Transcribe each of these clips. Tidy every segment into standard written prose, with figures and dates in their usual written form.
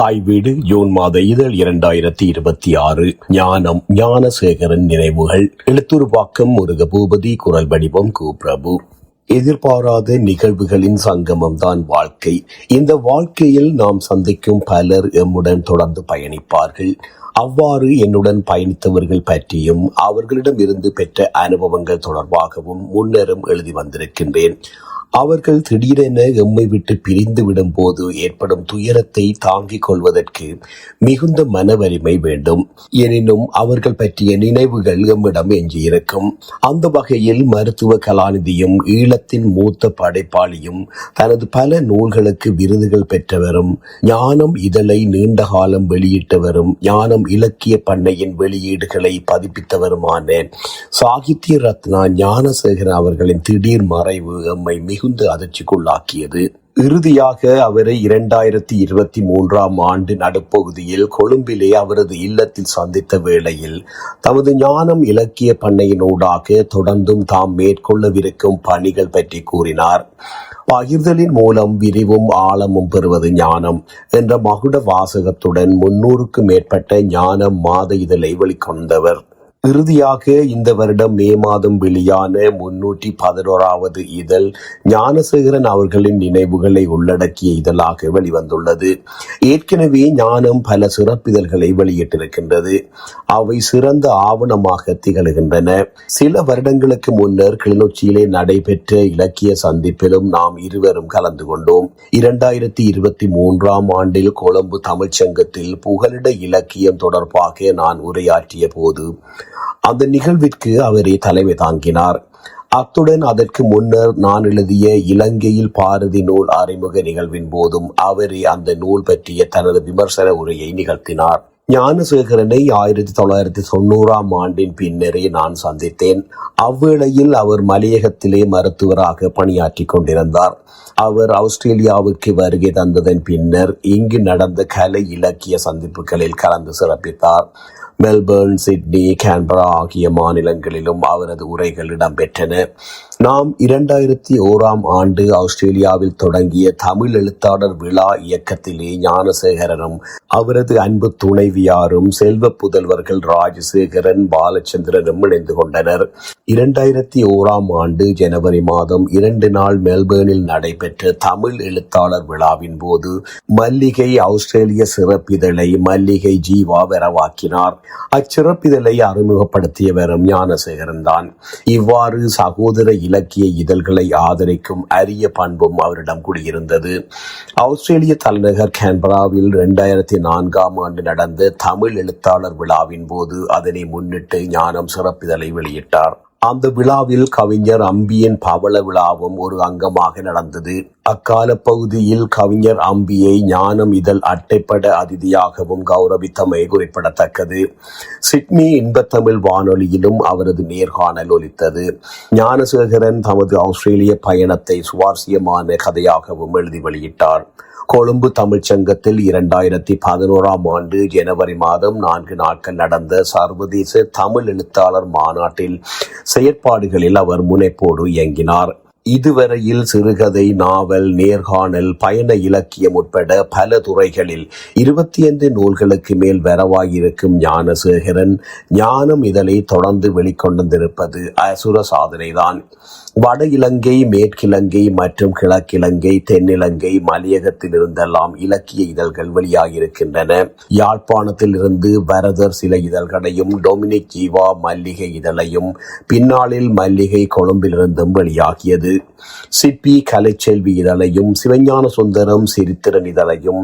தாய் வீடு ஜூன் மாத இதழ் 2026. ஞானம் ஞானசேகரன் நினைவுகள். எழுத்துருவாக்கம் முருகபூபதி. குரல் வடிவம் கு. பிரபு. எதிர்பாராத நிகழ்வுகளின் சங்கமம் தான் வாழ்க்கை. இந்த வாழ்க்கையில் நாம் சந்திக்கும் பலர் எம்முடன் தொடர்ந்து பயணிப்பார்கள். அவ்வாறு என்னுடன் பயணித்தவர்கள் பற்றியும் அவர்களிடம் இருந்து பெற்ற அனுபவங்கள் தொடர்பாகவும் முன்னரும் எழுதி வந்திருக்கின்றேன். அவர்கள் திடீரென எம்மை விட்டு பிரிந்து விடும் போது ஏற்படும் துயரத்தை தாங்கிக் கொள்வதற்கு மிகுந்த மன வலிமை வேண்டும். எனினும் அவர்கள் பற்றிய நினைவுகள் எம்மிடம் எஞ்சியிருக்கும். அந்த வகையில் மருத்துவ கலாநிதியும் ஈழத்தின் மூத்த படைப்பாளியும் தனது பல நூல்களுக்கு விருதுகள் பெற்றவரும் ஞானம் இதழை நீண்ட காலம் வெளியிட்டவரும் ஞானம் இலக்கிய பண்ணையின் வெளியீடுகளை பதிப்பித்தவருமான சாகித்ய ரத்னா ஞானசேகரன் அவர்களின் திடீர் மறைவு எம்மை மிகுந்த அதிர்ச்சிக்குள்ளாக்கியது. இறுதியாக அவரை 2023 நடுப்பகுதியில் கொழும்பிலே அவரது இல்லத்தில் சந்தித்த வேளையில் தமது ஞானம் இலக்கிய பண்ணையினூடாக தொடர்ந்தும் தாம் மேற்கொள்ளவிருக்கும் பணிகள் பற்றி கூறினார். பகிர்தலின் மூலம் விரிவும் ஆழமும் பெறுவது ஞானம் என்ற மகுட வாசகத்துடன் 300க்கும் மேற்பட்ட ஞானம் மாத இதழை வெளிக்கொண்டவர். இறுதியாக இந்த வருடம் மே மாதம் வெளியான 311வது இதழ் ஞானசேகரன் அவர்களின் நினைவுகளை உள்ளடக்கிய இதழாக வெளிவந்துள்ளது. ஏற்கனவே ஞானம் பல சிறப்பிதழ்களை வெளியிட்டிருக்கின்றது. அவை சிறந்த ஆவணமாக திகழ்கின்றன. சில வருடங்களுக்கு முன்னர் கிளிநொச்சியிலே நடைபெற்ற இலக்கிய சந்திப்பிலும் நாம் இருவரும் கலந்து கொண்டோம். 2023 கொழும்பு தமிழ்ச்சங்கத்தில் புகலிட இலக்கியம் தொடர்பாக நான் உரையாற்றிய போது அந்த நிகழ்விற்கு அவரே தலைமை தாங்கினார். அத்துடன் அதற்கு முன்னர் நான் எழுதிய இலங்கையில் பாரதி நூல் அறிமுக நிகழ்வின் போதும் அவரே அந்த நூல் பற்றிய தனது விமர்சன உரையை நிகழ்த்தினார். ஞானசேகரனை 1990 பின்னரே நான் சந்தித்தேன். அவ்வேளையில் அவர் மலையகத்திலே மருத்துவராக பணியாற்றி கொண்டிருந்தார். அவர் ஆஸ்திரேலியாவுக்கு வருகை தந்ததன் பின்னர் இங்கு நடந்த கலை இலக்கிய சந்திப்புகளில் கலந்து சிறப்பித்தார். மெல்பர்ன், சிட்னி, கேன்பரா ஆகிய மாநிலங்களிலும் அவரது உரைகள் இடம்பெற்றன. நாம் 2001 ஆஸ்திரேலியாவில் தொடங்கிய தமிழ் எழுத்தாளர் விழா இயக்கத்திலே ஞானசேகரனும் அவரது அன்பு துணைவியாரும் செல்வ புதல்வர்கள் ராஜசேகரன், பாலச்சந்திரனும் இணைந்து கொண்டனர். 2001 ஜனவரி மாதம் 2 நாள் மெல்பர்னில் நடைபெற்ற தமிழ் எழுத்தாளர் விழாவின் போது மல்லிகை ஆஸ்திரேலிய சிறப்பிதழை மல்லிகை ஜீவா வரவாக்கினார். அச்சிறப்பிதழை அறிமுகப்படுத்தியவரும் ஞானசேகரன் தான். இவ்வாறு சகோதர இலக்கிய இதழ்களை ஆதரிக்கும் அரிய பண்பும் அவரிடம் குடியிருந்தது. ஆஸ்திரேலிய தலைநகர் கேன்பராவில் 2004 நடந்த தமிழ் எழுத்தாளர் விழாவின் போது அதனை முன்னிட்டு ஞானம் சிறப்பிதழை வெளியிட்டார். அந்த விழாவில் கவிஞர் அம்பியின் பவள விழாவும் ஒரு அங்கமாக நடந்தது. அக்கால பகுதியில் கவிஞர் அம்பியை ஞானம் இதழ் அட்டைப்பட அதிதியாகவும் கௌரவித்தமை குறிப்பிடத்தக்கது. சிட்னி இன்பத்தமிழ் வானொலியிலும் அவரது நேர்காணல் ஒலித்தது. ஞானசேகரன் தமது ஆஸ்திரேலிய பயணத்தை சுவாரஸ்யமான கதையாகவும் எழுதி வெளியிட்டார். கொழும்பு தமிழ்ச்சங்கத்தில் 2011 ஜனவரி மாதம் 4 நாட்கள் நடந்த சர்வதேச தமிழ் எழுத்தாளர் மாநாட்டில் செயற்பாடுகளில் அவர் முனைப்போடு இயங்கினார். இதுவரையில் சிறுகதை, நாவல், நேர்காணல், பயண இலக்கியம் உட்பட பல துறைகளில் 25 நூல்களுக்கு மேல் வரவாயிருக்கும் ஞானசேகரன் ஞானம் இதழை தொடர்ந்து வெளிக்கொண்டிருப்பது அசுர சாதனைதான். வட இலங்கை, மேற்கிலங்கை மற்றும் கிழக்கிலங்கை, தென்னிலங்கை, மலையகத்தில் இருந்தெல்லாம் இலக்கிய இதழ்கள் வெளியாகியிருக்கின்றன. யாழ்ப்பாணத்தில் இருந்து வரதர் சில இதழ்களையும், டொமினிக் ஜீவா மல்லிகை இதழையும், பின்னாளில் மல்லிகை கொழும்பிலிருந்தும் வெளியாகியது. சிப்பி கலைச்செல்வி இதழையும், சிவஞான சுந்தரம் சிரித்திரன் இதழையும்,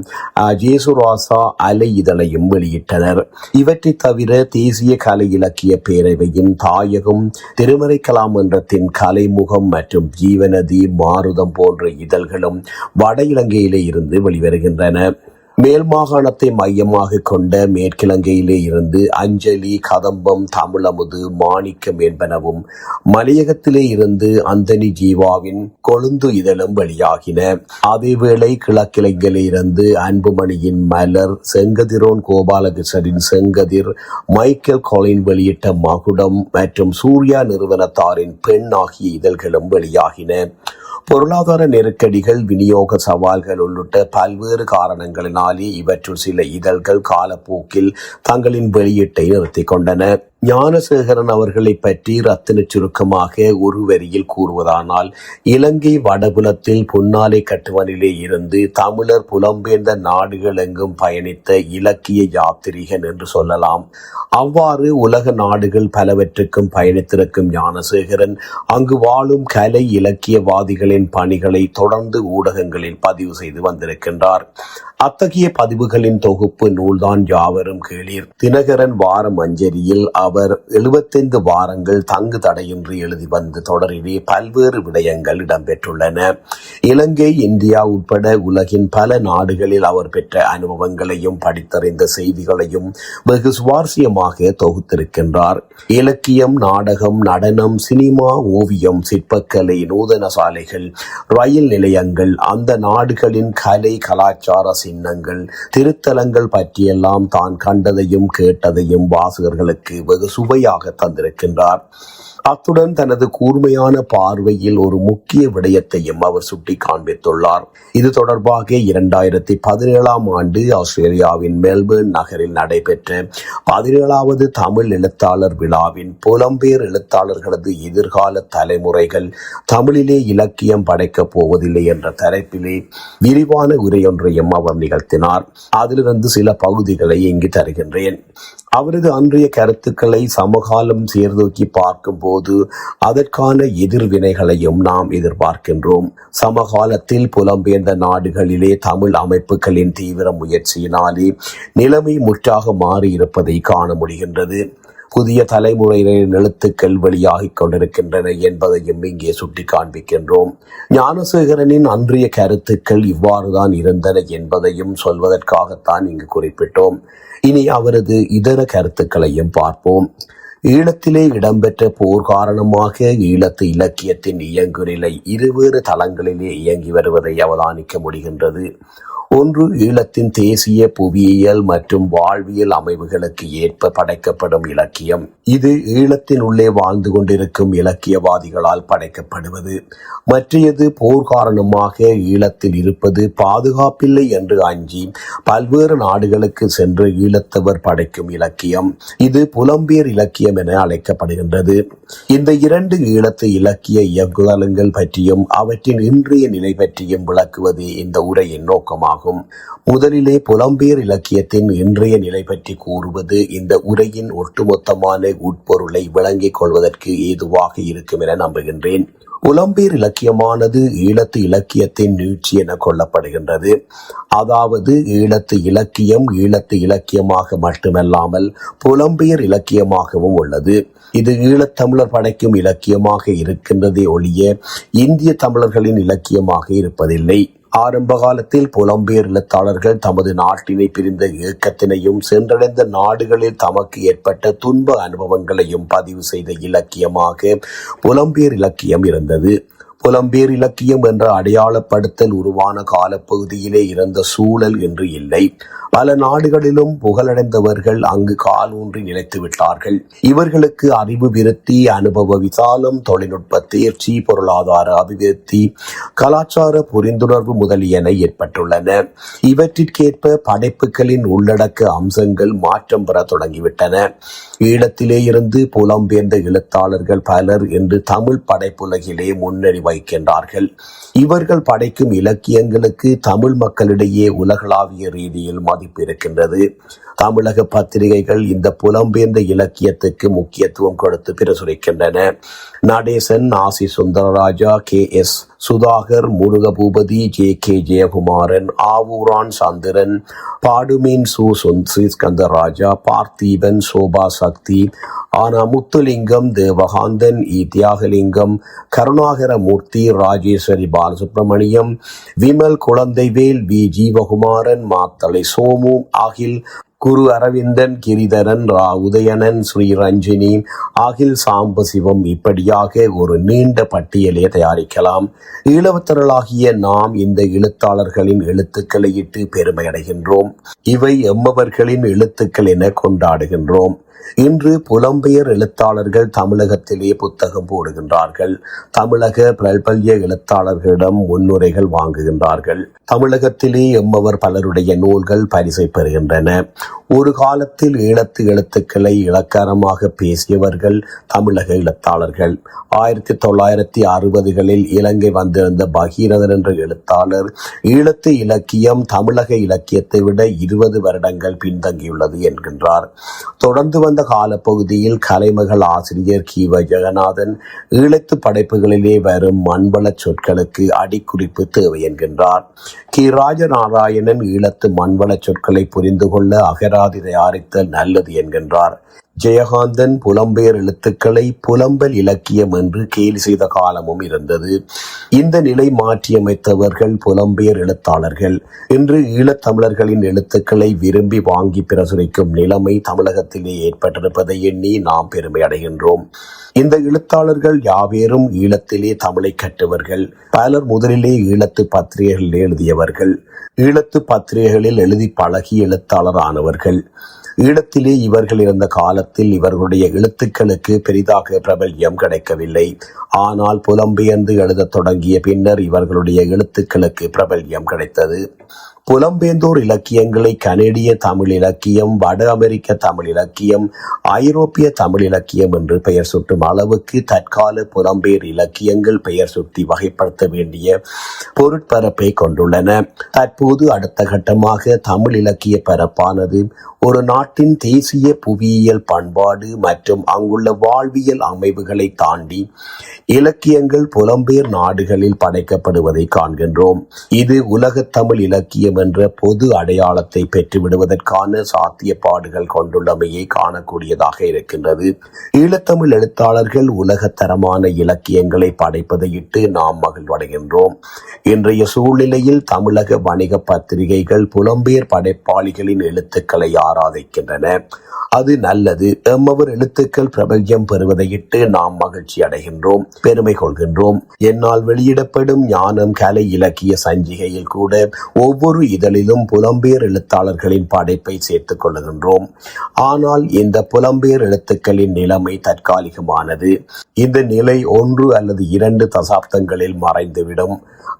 ஜேசுராசா அலை இதழையும் வெளியிட்டனர். இவற்றை தவிர தேசிய கலை இலக்கிய பேரவையின் தாயகம், திருமறை கலாமன்றத்தின் கலைமுகம் மற்றும் ஜீவநதி, மாருதம் போன்ற இதழ்களும் வட இலங்கையிலே இருந்து வெளிவருகின்றன. மேல் மாகாணத்தை மையமாக கொண்ட மேற்கிலங்கையிலே இருந்து அஞ்சலி, கதம்பம், தமிழமுது, மாணிக்கம் என்பனவும், மலையகத்திலே இருந்து அந்தனி ஜீவாவின் கொழுந்து இதழும் வெளியாகின. அதேவேளை கிழக்கிலங்கையிலே இருந்து அன்புமணியின் மலர், செங்கதிரோன் கோபாலகிருஷ்ணரின் செங்கதிர், மைக்கேல் காலின் வெளியிட்ட மகுடம் மற்றும் சூர்யா நிறுவனத்தாரின் பெண் ஆகிய இதழ்களும் வெளியாகின. பொருளாதார நெருக்கடிகள், விநியோக சவால்கள் உள்ளிட்ட பல்வேறு காரணங்களினாலே இவற்றுள் சில இதழ்கள் காலப்போக்கில் தங்களின் வெளியீட்டை நிறுத்திக் கொண்டன. ஞானசேகரன் அவர்களை பற்றி ரத்தின சுருக்கமாக ஒரு வரியில் கூறுவதானால், இலங்கை வடபுலத்தில் பொன்னாலை கட்டுவனிலே இருந்து தமிழர் புலம்பெயர்ந்த நாடுகள் எங்கும் பயணித்த இலக்கிய யாத்திரிகன் என்று சொல்லலாம். அவ்வாறு உலக நாடுகள் பலவற்றுக்கும் பயணித்திருக்கும் ஞானசேகரன் அங்கு வாழும் கலை இலக்கியவாதிகளின் பணிகளை தொடர்ந்து ஊடகங்களில் பதிவு செய்து வந்திருக்கின்றார். அத்தகைய பதிவுகளின் தொகுப்பு நூல்தான் யாவரும் கேளீர். தினகரன் வார மஞ்சரியில் அவர் 75 வாரங்கள் தங்கு தடையின்றி எழுதி வந்த தொடரிலே பல்வேறு விடயங்கள் இடம்பெற்றுள்ளன. இலங்கை, இந்தியா உட்பட உலகின் பல நாடுகளில் அவர் பெற்ற அனுபவங்களையும் படித்தறிந்த செய்திகளையும் வெகு சுவாரஸ்யமாக தொகுத்திருக்கின்றார். இலக்கியம், நாடகம், நடனம், சினிமா, ஓவியம், சிற்பக்கலை, நூதன சாலைகள், ரயில் நிலையங்கள், அந்த நாடுகளின் கலை கலாச்சார சின்னங்கள், திருத்தலங்கள் பற்றியெல்லாம் தான் கண்டதையும் கேட்டதையும் வாசகர்களுக்கு வெகு சுவையாக தந்திருக்கின்றார். அத்துடன் தனது கூர்மையான பார்வையில் ஒரு முக்கிய விடயத்தையும் அவர் சுட்டி காண்பித்துள்ளார். இது தொடர்பாக 2017 ஆண்டு ஆஸ்திரேலியாவின் மெல்பர்ன் நகரில் நடைபெற்ற 17வது தமிழ் எழுத்தாளர் விழாவின் புலம்பெயர் எழுத்தாளர்களது எதிர்கால தலைமுறைகள் தமிழிலே இலக்கியம் படைக்கப் போவதில்லை என்ற தலைப்பிலே விரிவான உரையொன்றையும் அவர் நிகழ்த்தினார். அதிலிருந்து சில பகுதிகளை இங்கு தருகின்றேன். அவரது அன்றைய கருத்துக்களை சமகாலம் சீர்தூக்கி பார்க்கும் போது அதற்கான எதிர்வினைகளையும் நாம் எதிர்பார்க்கின்றோம். சமகாலத்தில் புலம்பெயர்ந்த நாடுகளிலே தமிழ் அமைப்புகளின் தீவிர முயற்சியினாலே நிலைமை முற்றாக மாறியிருப்பதை காண முடிகின்றது. புதிய தலைமுறையினரின் எழுத்துக்கள் வெளியாகிக் கொண்டிருக்கின்றன என்பதையும் இங்கே சுட்டி காண்பிக்கின்றோம். ஞானசேகரனின் அன்றைய கருத்துக்கள் இவ்வாறுதான் இருந்தன என்பதையும் சொல்வதற்காகத்தான் இங்கு குறிப்பிட்டோம். இனி அவரது இதர கருத்துக்களையும் பார்ப்போம். ஈழத்திலே இடம்பெற்ற போர் காரணமாக ஈழத்து இலக்கியத்தின் இயங்குநிலை இருவேறு தளங்களிலே இயங்கி வருவதை அவதானிக்க முடிகின்றது. ஒன்று, ஈழத்தின் தேசிய புவியியல் மற்றும் வாழ்வியல் அமைவுகளுக்கு ஏற்ப படைக்கப்படும் இலக்கியம். இது ஈழத்தின் உள்ளே வாழ்ந்து கொண்டிருக்கும் இலக்கியவாதிகளால் படைக்கப்படுவது. மற்றையது, போர் காரணமாக ஈழத்தில் இருப்பது பாதுகாப்பில்லை என்று அஞ்சி பல்வேறு நாடுகளுக்கு சென்று ஈழத்தவர் படைக்கும் இலக்கியம். இது புலம்பெயர் இலக்கியம் என அழைக்கப்படுகின்றது. இந்த இரண்டு ஈழத்து இலக்கிய இயங்குதளங்கள் பற்றியும் அவற்றின் இன்றைய நிலை பற்றியும் விளக்குவதே இந்த உரையின் நோக்கமாகும். முதலிலே புலம்பெயர் இலக்கியத்தின் இன்றைய நிலை பற்றி கூறுவது இந்த உரையின் ஒட்டுமொத்தமான உட்பொருளை விளங்கிக் கொள்வதற்கு ஏதுவாக இருக்கும் என நம்புகின்றேன். புலம்பெயர் இலக்கியமானது ஈழத்து இலக்கியத்தின் நீட்சி என கொள்ளப்படுகின்றது. அதாவது ஈழத்து இலக்கியம் ஈழத்து இலக்கியமாக மட்டுமல்லாமல் புலம்பெயர் இலக்கியமாகவும் உள்ளது. இது ஈழத்தமிழர் படைக்கும் இலக்கியமாக இருக்கின்றதே ஒழிய இந்திய தமிழர்களின் இலக்கியமாக இருப்பதில்லை. ஆரம்ப காலத்தில் புலம்பெயர் எழுத்தாளர்கள் தமது நாட்டினை பிரிந்த இயக்கத்தினையும் சென்றடைந்த நாடுகளில் தமக்கு ஏற்பட்ட துன்ப அனுபவங்களையும் பதிவு செய்த இலக்கியமாக புலம்பெயர் இலக்கியம் இருந்தது. புலம்பெயர் இலக்கியம் என்ற அடையாளப்படுத்தல் உருவான காலப்பகுதியிலே இருந்த சூழல் என்று இல்லை. பல நாடுகளிலும் புகழடைந்தவர்கள் அங்கு காலூன்றி நிலைத்து விட்டார்கள். இவர்களுக்கு அறிவு விருத்தி, அனுபவ விசாலம், தொழில்நுட்ப தேர்ச்சி, பொருளாதார அபிவிருத்தி, கலாச்சார புரிந்துணர்வு முதலியன ஏற்பட்டுள்ளன. இவற்றிற்கேற்ப படைப்புகளின் உள்ளடக்க அம்சங்கள் மாற்றம் பெற தொடங்கிவிட்டன. ஈழத்திலே இருந்து புலம்பெயர்ந்த எழுத்தாளர்கள் பலர் இன்று தமிழ் படைப்புலகிலே முன்னணி வைக்கின்றார்கள். இவர்கள் படைக்கும் இலக்கியங்களுக்கு தமிழ் மக்களிடையே உலகளாவிய ரீதியில் மதிப்பு இருக்கின்றது. தமிழக பத்திரிகைகள் இந்த புலம்பெயர்ந்த இலக்கியத்துக்கு முக்கியத்துவம் கொடுத்து பிரசுரிக்கின்றன. நடேசன், ஆசி சுந்தரராஜா, KS சுதாகர், முருகபூபதி, JK ஜெயக்குமாரன், ஆவூரான் சந்திரன், பாடுமீன் ஸ்ரீஸ்கந்தராஜா, பார்த்தீபன், சோபா சக்தி, ஆனா முத்துலிங்கம், தேவகாந்தன், தியாகலிங்கம், கருணாகரமூர்த்தி, ராஜேஸ்வரி பாலசுப்ரமணியம், விமல் குழந்தைவேல், V ஜீவகுமாரன், மாத்தளை சோமு, அகில், குரு அரவிந்தன், கிரிதரன், உதயணன், ஸ்ரீரஞ்சினி, அகில் சாம்பசிவம், இப்படியாக ஒரு நீண்ட பட்டியலை தயாரிக்கலாம். ஈழத்தவர்களாகிய நாம் இந்த எழுத்தாளர்களின் எழுத்துக்களை இட்டு பெருமையடைகின்றோம். இவை எம்மவர்களின் எழுத்துக்கள் என கொண்டாடுகின்றோம். இன்று புலம்பெயர் எழுத்தாளர்கள் தமிழகத்திலே புத்தகம் போடுகின்றார்கள். தமிழக பிரபல்ய எழுத்தாளர்களிடம் முன்னுரைகள் வாங்குகின்றார்கள். தமிழகத்திலே எம்மவர் பலருடைய நூல்கள் பரிசை பெறுகின்றன. ஒரு காலத்தில் ஈழத்து எழுத்துக்களை இலக்காரமாக பேசியவர்கள் தமிழக எழுத்தாளர்கள். 1960களில் இலங்கை வந்திருந்த பகீரதன் என்ற எழுத்தாளர் ஈழத்து இலக்கியம் தமிழக இலக்கியத்தை விட 20 வருடங்கள் பின்தங்கியுள்ளது என்கின்றார். தொடர்ந்து வந்த காலப்பகுதியில் கலைமகள் ஆசிரியர் கி.வ. ஜெகநாதன் ஈழத்து படைப்புகளிலே வரும் மண்வள சொற்களுக்கு அடிக்குறிப்பு தேவை என்கின்றார். கி. ராஜநாராயணன் ஈழத்து மண்வள சொற்களை புரிந்து கொள்ள அகராதி தயாரித்தல் நல்லது என்கின்றார். ஜெயகாந்தன் புலம்பெயர் எழுத்துக்களை புலம்பல் இலக்கியம் என்று கேலி செய்த காலமும் இருந்தது. இந்த நிலை மாற்றியமைத்தவர்கள் புலம்பெயர் எழுத்தாளர்கள். இன்று ஈழத்தமிழர்களின் எழுத்துக்களை விரும்பி வாங்கி பிரசுரிக்கும் நிலைமை தமிழகத்திலே ஏற்பட்டிருப்பதை எண்ணி நாம் பெருமை அடைகின்றோம். இந்த எழுத்தாளர்கள் யாவேரும் ஈழத்திலே தமிழை கற்றவர்கள். பலர் முதலிலே ஈழத்து பத்திரிகைகளில் எழுதியவர்கள். ஈழத்து பத்திரிகைகளில் எழுதி பழகி எழுத்தாளர் ஆனவர்கள். ஈழத்திலே இவர்கள் இருந்த காலத்தில் இவர்களுடைய எழுத்துக்களுக்கு பெரிதாக பிரபல்யம் கிடைக்கவில்லை. ஆனால் புலம்பெயர்ந்து எழுதத் தொடங்கிய பின்னர் இவர்களுடைய எழுத்துக்களுக்கு பிரபல்யம் கிடைத்தது. புலம்பெயர்ந்தோர் இலக்கியங்களை கனேடிய தமிழ் இலக்கியம், வட அமெரிக்க தமிழ் இலக்கியம், ஐரோப்பிய தமிழ் இலக்கியம் என்று பெயர் சுட்டும் அளவுக்கு தற்கால புலம்பெயர் இலக்கியங்கள் பெயர் சுட்டி வகைப்படுத்த வேண்டிய பொருட்பரப்பை கொண்டுள்ளன. தற்போது அடுத்த கட்டமாக தமிழ் இலக்கிய பரப்பானது ஒரு நாட்டின் தேசிய புவியியல் பண்பாடு மற்றும் அங்குள்ள வாழ்வியல் அமைவுகளை தாண்டி இலக்கியங்கள் புலம்பெயர் நாடுகளில் படைக்கப்படுவதை காண்கின்றோம். இது உலகத் தமிழ் இலக்கியம் என்ற பொது அடையாளத்தை பெற்றுவிடுவதற்கான சாத்தியப்பாடுகள் கொண்டுள்ளமையை காணக்கூடியதாக இருக்கின்றது. ஈழத்தமிழ் எழுத்தாளர்கள் உலகத்தரமான இலக்கியங்களை படைப்பதையிட்டு நாம் மகிழ்வடைகின்றோம். இன்றைய சூழ்நிலையில் தமிழக வணிக பத்திரிகைகள் புலம்பெயர் படைப்பாளிகளின் எழுத்துக்களை ஆராதிக்கின்றன. அது நல்லது. எம்மவர் எழுத்துக்கள் பிரபல்யம் பெறுவதையிட்டு நாம் மகிழ்ச்சி அடைகின்றோம், பெருமை கொள்கின்றோம். என்னால் வெளியிடப்படும் ஞானம் கலை இலக்கிய சஞ்சிகையில் கூட ஒவ்வொரு இதழிலும் புலம்பெயர் எழுத்தாளர்களின் படைப்பை சேர்த்துக் கொள்கின்றோம். ஆனால் இந்த புலம்பெயர் எழுத்துக்களின் நிலைமை தற்காலிகமானது. இந்த நிலை 1 அல்லது 2 தசாப்தங்களில் மறைந்துவிடும்.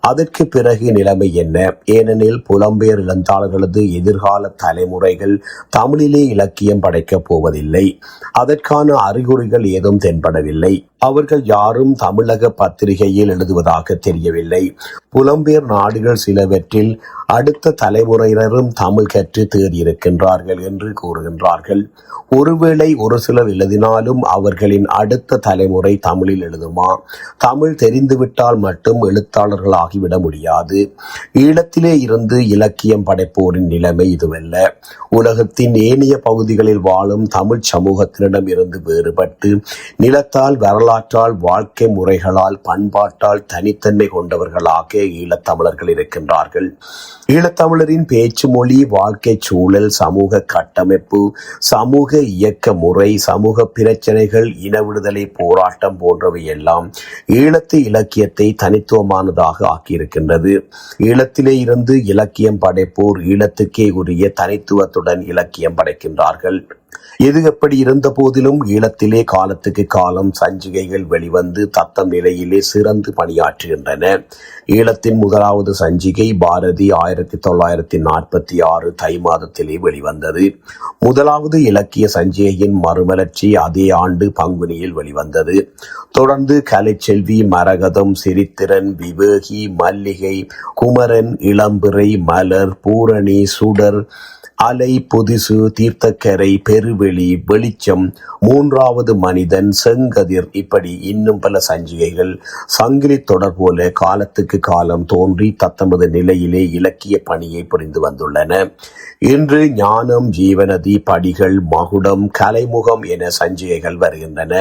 அதற்கு பிறகு நிலைமை என்ன? ஏனெனில் புலம்பெயர் எழுத்தாளர்களது எதிர்கால தலைமுறைகள் தமிழிலே இலக்கியம் படைக்கப் போவதில்லை. அதற்கான அறிகுறிகள் ஏதும் தென்படவில்லை. அவர்கள் யாரும் தமிழக பத்திரிகையில் எழுதுவதாக தெரியவில்லை. புலம்பெயர் நாடுகள் சிலவற்றில் அடுத்த தலைமுறையினரும் தமிழ் கற்று தேறியிருக்கின்றார்கள் என்று கூறுகின்றார்கள். ஒருவேளை ஒரு சிலர் எழுதினாலும் அவர்களின் அடுத்த தலைமுறை தமிழில் எழுதுமா? தமிழ் தெரிந்துவிட்டால் மட்டும் எழுத்தாளர்கள் ஆகிவிட முடியாது. ஈழத்திலே இருந்து இலக்கியம் படைப்போரின் நிலைமை இதுவல்ல. உலகத்தின் ஏனைய பகுதிகளில் வாழும் தமிழ் சமூகத்தினிடம் இருந்து வேறுபட்டு நிலத்தால், வரலாற்றால், வாழ்க்கை முறைகளால், பண்பாட்டால் தனித்தன்மை கொண்டவர்களாக ஈழத்தமிழர்கள் இருக்கின்றார்கள். ஈழத்தமிழரின் பேச்சு மொழி, வாழ்க்கை சூழல், சமூக கட்டமைப்பு, சமூக இயக்க முறை, சமூக பிரச்சனைகள், இன விடுதலை போராட்டம் போன்றவை எல்லாம் ஈழத்து இலக்கியத்தை தனித்துவமானதாக ஆக்கியிருக்கின்றது. ஈழத்திலே இருந்து இலக்கியம் படைப்போர் ஈழத்துக்கே உரிய தனித்துவத்துடன் இலக்கியம் படைக்கின்றார்கள். எது எப்படி இருந்த போதிலும் ஈழத்திலே காலத்துக்கு காலம் சஞ்சிகைகள் வெளிவந்து தத்தம் நிலையிலே சிறந்து பணியாற்றுகின்றன. ஈழத்தின் முதலாவது சஞ்சிகை பாரதி 1946 தை மாதத்திலே வெளிவந்தது. முதலாவது இலக்கிய சஞ்சிகையின் மறுமலர்ச்சி அதே ஆண்டு பங்குனியில் வெளிவந்தது. தொடர்ந்து கலைச்செல்வி, மரகதம், சிரித்திரன், விவேகி, மல்லிகை, குமரன், இளம்பிறை, மலர், பூரணி, சுடர், அலை, புதிசு, தீர்த்தக்கரை, பெருவெளி, வெளிச்சம், மூன்றாவது மனிதன், செங்கதிர், இப்படி இன்னும் பல சஞ்சிகைகள் சங்கிலி தொடர் போல காலத்துக்கு காலம் தோன்றி தத்தமது நிலையிலே இலக்கிய பணியை புரிந்து வந்துள்ளன. இன்று ஞானம், ஜீவநதி, படிகள், மகுடம், கலைமுகம் என சஞ்சிகைகள் வருகின்றன.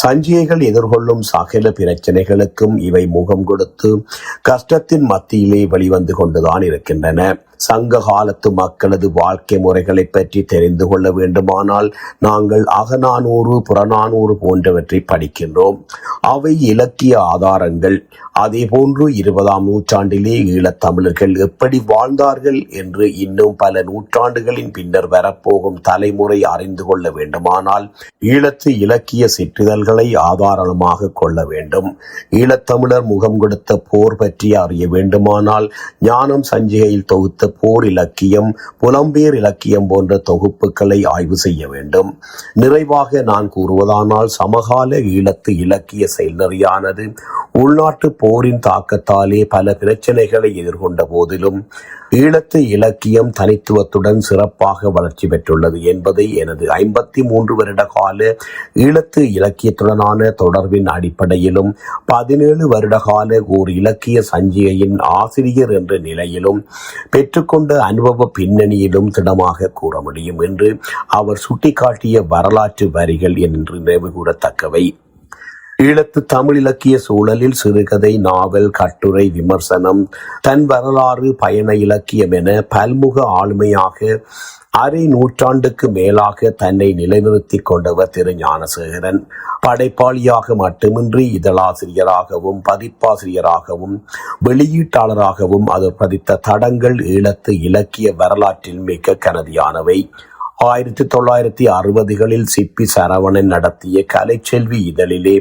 சஞ்சிகைகள் எதிர்கொள்ளும் சகல பிரச்சனைகளுக்கும் இவை முகம் கொடுத்து கஷ்டத்தின் மத்தியிலே வெளிவந்து கொண்டுதான் இருக்கின்றன. சங்க காலத்து மக்களது வாழ்க்கை முறைகளை பற்றி தெரிந்து கொள்ள வேண்டுமானால் நாங்கள் அகநானூறு புறநானூறு போன்றவற்றை படிக்கின்றோம். அவை இலக்கிய ஆதாரங்கள். அதேபோன்று 20ஆம் நூற்றாண்டிலே ஈழத்தமிழர்கள் எப்படி வாழ்ந்தார்கள் என்று இன்னும் பல நூற்றாண்டுகளின் பின்னர் வரப்போகும் தலைமுறை அறிந்து கொள்ள வேண்டுமானால் ஈழத்து இலக்கிய சிற்றிதழ்களை ஆதாரமாக கொள்ள வேண்டும். ஈழத்தமிழர் முகம் கொடுத்த போர் பற்றி அறிய வேண்டுமானால் ஞானம் சஞ்சிகையில் தொகுத்த போர் இலக்கியம், புலம்பெயர் இலக்கியம் போன்ற தொகுப்புகளை ஆய்வு செய்ய வேண்டும். நிறைவாக நான் கூறுவதானால் சமகால ஈழத்து இலக்கிய செயல்நெறியானது உள்நாட்டு போரின் தாக்கத்தாலே பல பிரச்சனைகளை எதிர்கொண்ட போதிலும் ஈழத்து இலக்கியம் தனித்துவத்துடன் சிறப்பாக வளர்ச்சி பெற்றுள்ளது என்பதை எனது 53 வருட கால ஈழத்து இலக்கியத்துடனான தொடர்பின் அடிப்படையிலும் 17 வருட கால ஓர் இலக்கிய சஞ்சிகையின் ஆசிரியர் என்ற நிலையிலும் பெற்றுக்கொண்ட அனுபவ பின்னணியிலும் திடமாக கூற முடியும் என்று அவர் சுட்டிக்காட்டிய வரலாற்று வரிகள் என்று நினைவு கூறத்தக்கவை. ஈழத்து தமிழ் இலக்கிய சூழலில் சிறுகதை, நாவல், கட்டுரை, விமர்சனம், தன் வரலாறு, பயண இலக்கியம் என பல்முக ஆளுமையாக அரை நூற்றாண்டுக்கு மேலாக தன்னை நிலைநிறுத்தி கொண்டவர் திரு ஞானசேகரன். படைப்பாளியாக மட்டுமின்றி இதழாசிரியராகவும் பதிப்பாசிரியராகவும் வெளியீட்டாளராகவும் அவர் பதித்த தடங்கள் ஈழத்து இலக்கிய வரலாற்றில் மிக கனதியானவை. 1960களில் சிப்பி சரவணன் நடத்திய கலைச்செல்வி இதழிலே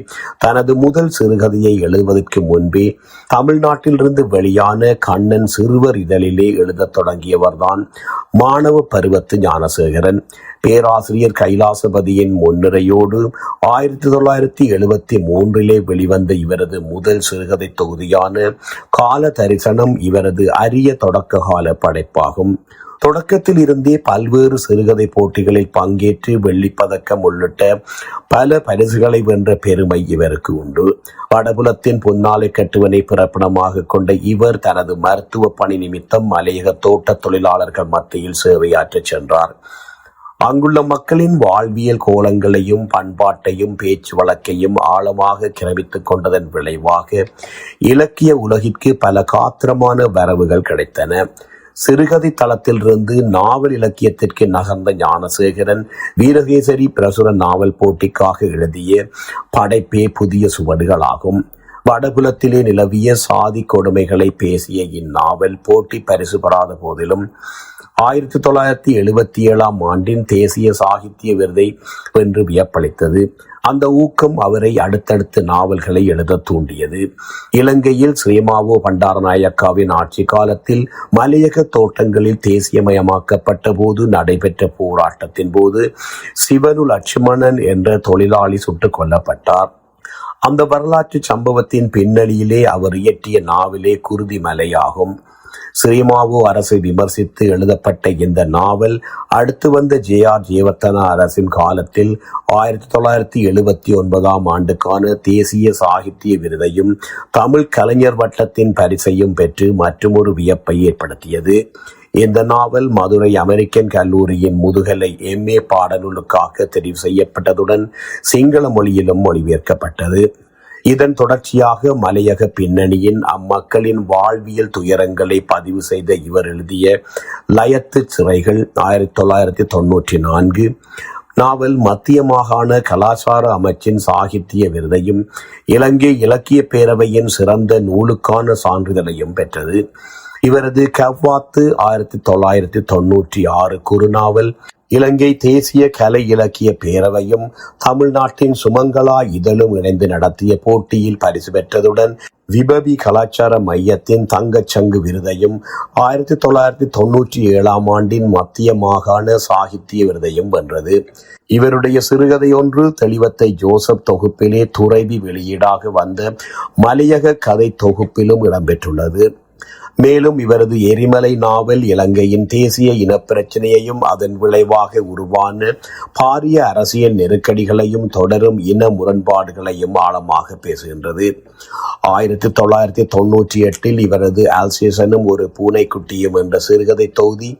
தனது முதல் சிறுகதையை எழுதுவதற்கு முன்பே தமிழ்நாட்டிலிருந்து வெளியான கண்ணன் சிறுவர் இதழிலே எழுதத் தொடங்கியவர்தான் மாணவ பருவத்து ஞானசேகரன். பேராசிரியர் கைலாசபதியின் முன்னுரையோடு 1973 வெளிவந்த இவரது முதல் சிறுகதை தொகுதியான கால தரிசனம் இவரது அரிய தொடக்க கால படைப்பாகும். தொடக்கத்தில் இருந்தே பல்வேறு சிறுகதை போட்டிகளில் பங்கேற்று வெள்ளிப்பதக்கம் உள்ளிட்ட பல பரிசுகளை வென்ற பெருமை இவருக்கு உண்டு. வடபுலத்தின் பொன்னாலை கட்டுவனை பிறப்பிடமாக கொண்ட இவர் தனது மருத்துவ பணி நிமித்தம் மலையக தோட்ட தொழிலாளர்கள் மத்தியில் சேவையாற்றச் சென்றார். அங்குள்ள மக்களின் வாழ்வியல் கோலங்களையும் பண்பாட்டையும் பேச்சு வழக்கையும் ஆழமாக கிரமித்துக் கொண்டதன் விளைவாக இலக்கிய உலகிற்கு பல காத்திரமான வரவுகள் கிடைத்தன. சிறுகதை தளத்திலிருந்து நாவல் இலக்கியத்திற்கு நகர்ந்த ஞானசேகரன் வீரகேசரி பிரசுர நாவல் போட்டிக்காக எழுதிய படைப்பே புதிய சுவடுகளாகும். வடபுலத்திலே நிலவிய சாதி கொடுமைகளை பேசிய இந்நாவல் போட்டி பரிசு பெறாத போதிலும் 1977 தேசிய சாகித்ய விருதை வென்று வியப்பளித்தது. அந்த ஊக்கம் அவரை அடுத்தடுத்து நாவல்களை எழுத தூண்டியது. இலங்கையில் ஸ்ரீமாவோ பண்டாரநாயக்காவின் ஆட்சி காலத்தில் மலையக தோட்டங்களில் தேசியமயமாக்கப்பட்ட போது நடைபெற்ற போராட்டத்தின் போது சிவனு லட்சுமணன் என்ற தொழிலாளி சுட்டுக் கொல்லப்பட்டார். அந்த வரலாற்று சம்பவத்தின் பின்னணியிலே அவர் இயற்றிய நாவலே குருதிமலை ஆகும். ஸ்ரீமாவோ அரசை விமர்சித்து எழுதப்பட்ட இந்த நாவல் அடுத்து வந்த ஜே.ஆர். ஜெயவர்தனா அரசின் காலத்தில் 1979 தேசிய சாகித்ய விருதையும் தமிழ் கலைஞர் வட்டத்தின் பரிசையும் பெற்று மற்றுமொரு வியப்பை ஏற்படுத்தியது. இந்த நாவல் மதுரை அமெரிக்கன் கல்லூரியின் முதுகலை MA பாடநூலுக்காக தெரிவு செய்யப்பட்டதுடன் சிங்கள மொழியிலும் மொழிபெயர்க்கப்பட்டது. இதன் தொடர்ச்சியாக மலையக பின்னணியின் அம்மக்களின் வாழ்வியல் துயரங்களை பதிவு செய்த இவர் எழுதிய லயத்து சிறைகள் 1994 நாவல் மத்திய மாகாண கலாச்சார அமைச்சின் சாகித்ய விருதையும் இலங்கை இலக்கிய பேரவையின் சிறந்த நூலுக்கான சான்றிதழையும் பெற்றது. இவரது கவ்வாத்து 1996 குறுநாவல் இலங்கை தேசிய கலை இலக்கிய பேரவையும் தமிழ்நாட்டின் சுமங்கலா இதழும் இணைந்து நடத்திய போட்டியில் பரிசு பெற்றதுடன் விபவி கலாச்சார மையத்தின் தங்கச்சங்கு விருதையும் 1997 மத்திய மாகாண சாகித்ய விருதையும் வென்றது. இவருடைய சிறுகதை ஒன்று தெளிவத்தை ஜோசப் தொகுப்பிலே துறைவி வெளியீடாக வந்த மலையக கதை தொகுப்பிலும் இடம்பெற்றுள்ளது. மேலும் இவரது எரிமலை நாவல் இலங்கையின் தேசிய இனப்பிரச்சனையையும் அதன் விளைவாக உருவான பாரிய அரசியல் நெருக்கடிகளையும் தொடரும் இன முரண்பாடுகளையும் ஆழமாக பேசுகின்றது. 1998 இவரது ஆல்சேசனும் ஒரு பூனைக்குட்டியும் என்ற சிறுகதை தொகுதி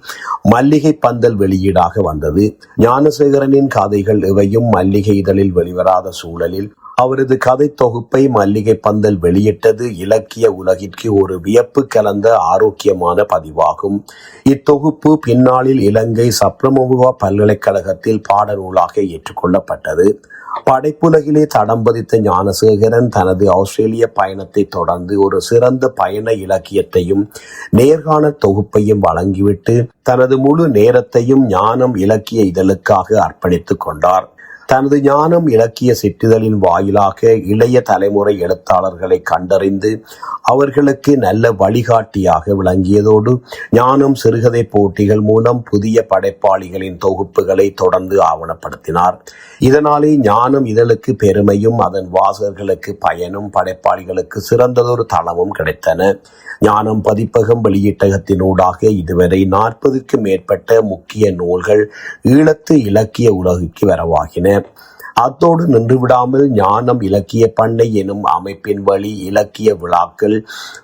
மல்லிகை பந்தல் வெளியீடாக வந்தது. ஞானசேகரனின் கதைகள் இவையும் மல்லிகை இதழில் வெளிவராத சூழலில் அவரது கதை தொகுப்பை மல்லிகை பந்தல் வெளியிட்டது இலக்கிய உலகிற்கு ஒரு வியப்பு கலந்த ஆரோக்கியமான பதிவாகும். இத்தொகுப்பு பின்னாளில் இலங்கை சப்ரமமுவா பல்கலைக்கழகத்தில் பாடநூலாக ஏற்றுக்கொள்ளப்பட்டது. படைப்புலகிலே தடம் பதித்த ஞானசேகரன் தனது ஆஸ்திரேலிய பயணத்தை தொடர்ந்து ஒரு சிறந்த பயண இலக்கியத்தையும் நேர்காணல் தொகுப்பையும் வழங்கிவிட்டு தனது முழு நேரத்தையும் ஞானம் இலக்கிய இதழுக்காக அர்ப்பணித்துக் கொண்டார். தனது ஞானம் இலக்கிய சிற்றிதழின் வாயிலாக இளைய தலைமுறை எழுத்தாளர்களை கண்டறிந்து அவர்களுக்கு நல்ல வழிகாட்டியாக விளங்கியதோடு ஞானம் சிறுகதை போட்டிகள் மூலம் புதிய படைப்பாளிகளின் தொகுப்புகளை தொடர்ந்து ஆவணப்படுத்தினார். இதனாலே ஞானம் இதழுக்கு பெருமையும் அதன் வாசகர்களுக்கு பயனும் படைப்பாளிகளுக்கு சிறந்ததொரு தளமும் கிடைத்தன. ஞானம் பதிப்பகம் வெளியீட்டகத்தினூடாக இதுவரை 40க்கும் மேற்பட்ட முக்கிய நூல்கள் ஈழத்து இலக்கிய உலகுக்கு வரவாகின. அத்தோடு நின்றுவிடாமல் ஞானம் இலக்கிய பண்ணை எனும் அமைப்பின் வழி இலக்கிய விழாக்கள்,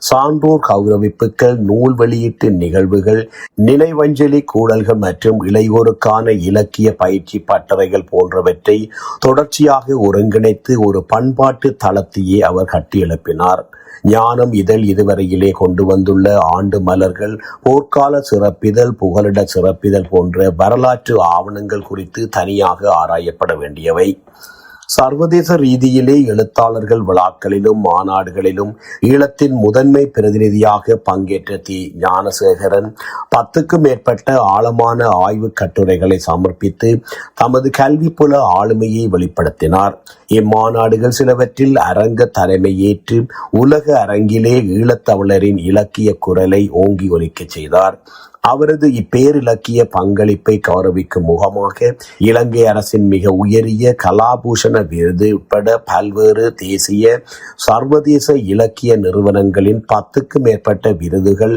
சான்றோர் கௌரவிப்புகள், நூல் வெளியீட்டு நிகழ்வுகள், நினைவஞ்சலி கூடல்கள் மற்றும் இளையோருக்கான இலக்கிய பயிற்சி பட்டறைகள் போன்றவற்றை தொடர்ச்சியாக ஒருங்கிணைத்து ஒரு பண்பாட்டு தளத்தையே அவர் கட்டியெழுப்பினார். ஞானம் இதழ் இதுவரையிலே கொண்டு வந்துள்ள ஆண்டு மலர்கள், போர்க்கால சிறப்பிதழ், புகலிட சிறப்பிதழ் போன்ற வரலாற்று ஆவணங்கள் குறித்து தனியாக ஆராயப்பட வேண்டியவை. சர்வதேச ரீதியிலே எழுத்தாளர்கள் விழாக்களிலும் மாநாடுகளிலும் ஈழத்தின் முதன்மை பிரதிநிதியாக பங்கேற்ற ஞானசேகரன் 10க்கும் மேற்பட்ட ஆழமான ஆய்வு கட்டுரைகளை சமர்ப்பித்து தமது கல்விப்புல ஆளுமையை வெளிப்படுத்தினார். இம்மாநாடுகள் சிலவற்றில் அரங்க தலைமையேற்று உலக அரங்கிலே ஈழத்தமிழரின் இலக்கிய குரலை ஓங்கி ஒலிக்கச் செய்தார். அவரது இப்பேரிலக்கிய பங்களிப்பை கௌரவிக்கும் முகமாக இலங்கை அரசின் மிக உயரிய கலாபூஷண விருது உட்பட பல்வேறு தேசிய சர்வதேச இலக்கிய நிறுவனங்களின் 10க்கும் மேற்பட்ட விருதுகள்,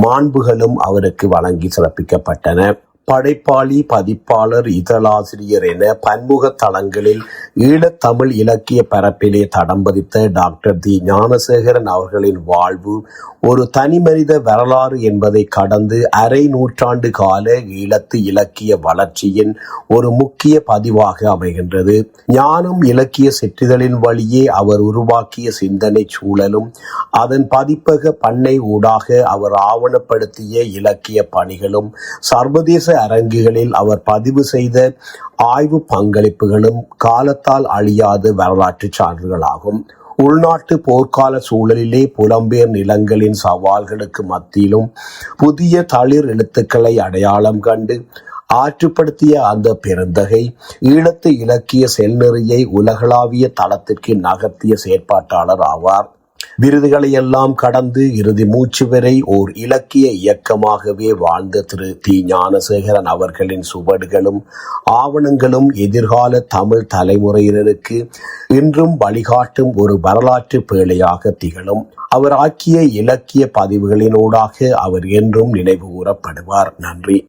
மாண்புகளும் அவருக்கு வழங்கி சிறப்பிக்கப்பட்டன. படைப்பாளி, பதிப்பாளர், இதழாசிரியர் என பன்முக தளங்களில் ஈழத்தமிழ் இலக்கிய பரப்பிலே தடம் பதித்த டாக்டர் ஞானசேகரன் அவர்களின் வாழ்வு ஒரு தனிமனித வரலாறு என்பதை கடந்து அரை நூற்றாண்டு கால ஈழத்து இலக்கிய வளர்ச்சியின் ஒரு முக்கிய பதிவாக அமைகின்றது. ஞானம் இலக்கிய சிற்றிதழின் வழியே அவர் உருவாக்கிய சிந்தனை சூழலும் அதன் பதிப்பக பண்ணை ஊடாக அவர் ஆவணப்படுத்திய இலக்கிய பணிகளும் சர்வதேச அரங்குகளில் அவர் பதிவு செய்த ஆய்வு பங்களிப்புகளும் காலத்தால் அழியாத வரலாற்று சான்றுகளாகும். உள்நாட்டு போர்க்கால சூழலிலே புலம்பெயர் நிலங்களின் சவால்களுக்கு மத்தியிலும் புதிய தளிர் எழுத்துக்களை அடையாளம் கண்டு ஆற்றுப்படுத்திய அந்த பெருந்தகை ஈழத்து இலக்கிய செல்நெறியை உலகளாவிய தளத்திற்கு நகர்த்திய செயற்பாட்டாளர் ஆவார். விருதுகளை எல்லாம் கடந்து இறுதி மூச்சு வரை ஓர் இலக்கிய இயக்கமாகவே வாழ்ந்த ஞானசேகரன் அவர்களின் சுவடுகளும் ஆவணங்களும் எதிர்கால தமிழ் தலைமுறையினருக்கு இன்றும் வழிகாட்டும் ஒரு வரலாற்று பேழையாக திகழும். அவர் ஆக்கிய இலக்கிய பதிவுகளினூடாக அவர் என்றும் நினைவு கூறப்படுவார். நன்றி.